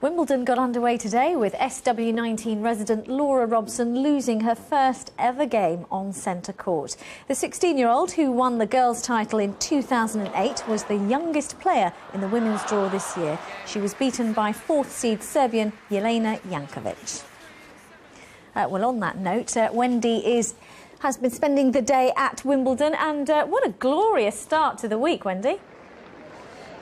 Wimbledon got underway today with SW19 resident Laura Robson losing her first ever game on centre court. The 16-year-old who won the girls' title in 2008 was the youngest player in the women's draw this year. She was beaten by fourth-seed Serbian Jelena Jankovic. Well, on that note, Wendy has been spending the day at Wimbledon, and what a glorious start to the week, Wendy.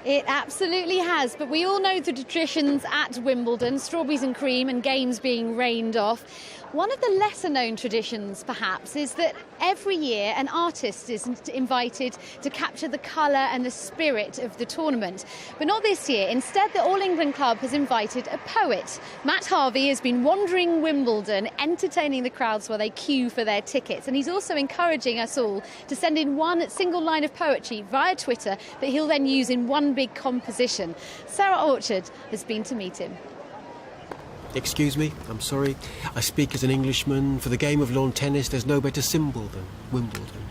It absolutely has, but we all know the traditions at Wimbledon, strawberries and cream and games being rained off. One of the lesser-known traditions, perhaps, is that every year an artist is invited to capture the colour and the spirit of the tournament. But not this year. Instead, the All England Club has invited a poet. Matt Harvey has been wandering Wimbledon, entertaining the crowds while they queue for their tickets. And he's also encouraging us all to send in one single line of poetry via Twitter that he'll then use in one big composition. Sarah Orchard has been to meet him. Excuse me, I'm sorry. I speak as an Englishman. For the game of lawn tennis, there's no better symbol than Wimbledon.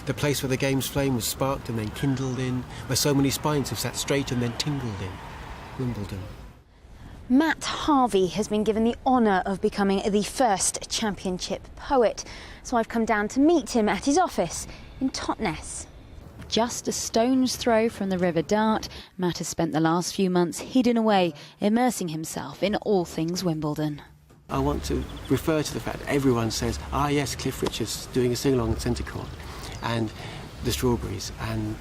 The place where the game's flame was sparked and then kindled in, where so many spines have sat straight and then tingled in. Wimbledon. Matt Harvey has been given the honour of becoming the first championship poet. So I've come down to meet him at his office in Totnes. Just a stone's throw from the River Dart, Matt has spent the last few months hidden away, immersing himself in all things Wimbledon. I want to refer to the fact that everyone says, yes, Cliff Richard's doing a sing-along at centre court, and the strawberries, and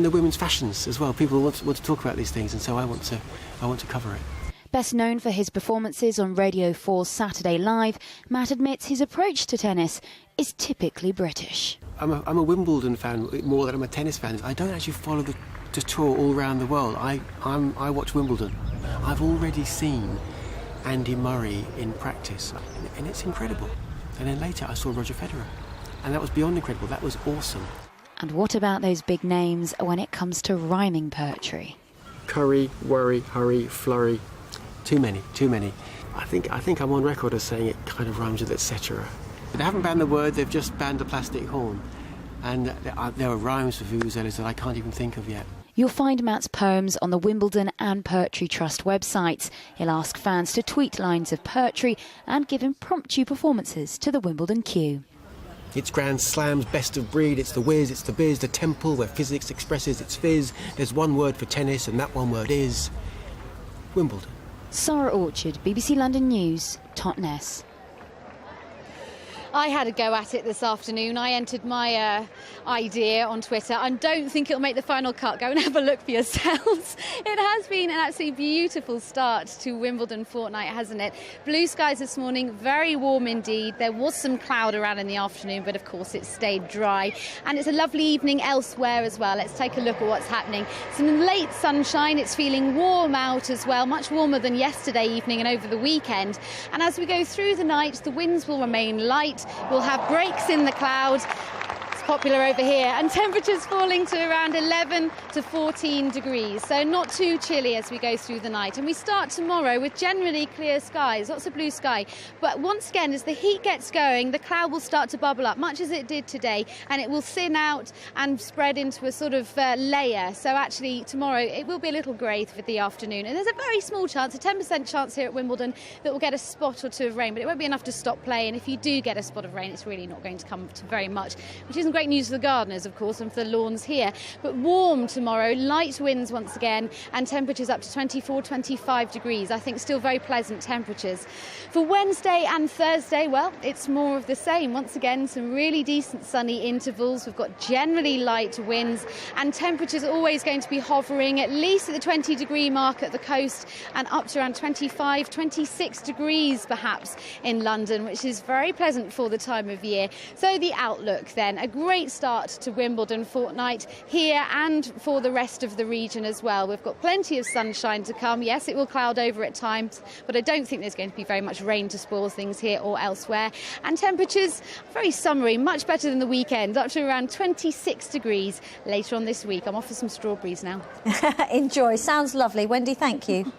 the women's fashions as well. People want to talk about these things, and so I want to cover it. Best known for his performances on Radio 4's Saturday Live, Matt admits his approach to tennis is typically British. I'm a Wimbledon fan more than I'm a tennis fan. I don't actually follow the tour all around the world. I watch Wimbledon. I've already seen Andy Murray in practice, and it's incredible. And then later I saw Roger Federer, and that was beyond incredible. That was awesome. And what about those big names when it comes to rhyming poetry? Curry, worry, hurry, flurry. Too many. I think I'm on record as saying it kind of rhymes with etc. They haven't banned the word, they've just banned the plastic horn. And there are rhymes for vuvuzelas that I can't even think of yet. You'll find Matt's poems on the Wimbledon and Poetry Trust websites. He'll ask fans to tweet lines of poetry and give impromptu performances to the Wimbledon queue. It's Grand Slam's best of breed, it's the whiz, it's the biz, the temple where physics expresses its fizz. There's one word for tennis and that one word is Wimbledon. Sarah Orchard, BBC London News, Totnes. I had a go at it this afternoon. I entered my idea on Twitter and don't think it'll make the final cut. Go and have a look for yourselves. It has been an absolutely beautiful start to Wimbledon fortnight, hasn't it? Blue skies this morning, very warm indeed. There was some cloud around in the afternoon, but of course it stayed dry. And it's a lovely evening elsewhere as well. Let's take a look at what's happening. Some late sunshine. It's feeling warm out as well, much warmer than yesterday evening and over the weekend. And as we go through the night, the winds will remain light. We'll have breaks in the clouds. It's popular over here, and temperatures falling to around 11 to 14 degrees, so not too chilly as we go through the night. And we start tomorrow with generally clear skies, lots of blue sky, but once again as the heat gets going, the cloud will start to bubble up, much as it did today, and it will thin out and spread into a sort of layer. So actually tomorrow it will be a little grey for the afternoon, and there's a very small chance, a 10% chance here at Wimbledon, that we'll get a spot or two of rain, but it won't be enough to stop play. And if you do get a spot of rain, it's really not going to come to very much, which isn't great news for the gardeners, of course, and for the lawns here. But warm tomorrow, light winds once again, and temperatures up to 24, 25 degrees. I think still very pleasant temperatures. For Wednesday and Thursday, well, it's more of the same. Once again, some really decent sunny intervals. We've got generally light winds, and temperatures are always going to be hovering at least at the 20-degree mark at the coast, and up to around 25, 26 degrees perhaps in London, which is very pleasant for the time of year. So the outlook then, a great start to Wimbledon fortnight here and for the rest of the region as well. We've got plenty of sunshine to come. Yes, it will cloud over at times, but I don't think there's going to be very much rain to spoil things here or elsewhere. And temperatures very summery, much better than the weekend, up to around 26 degrees later on this week. I'm off for some strawberries now. Enjoy. Sounds lovely. Wendy, thank you.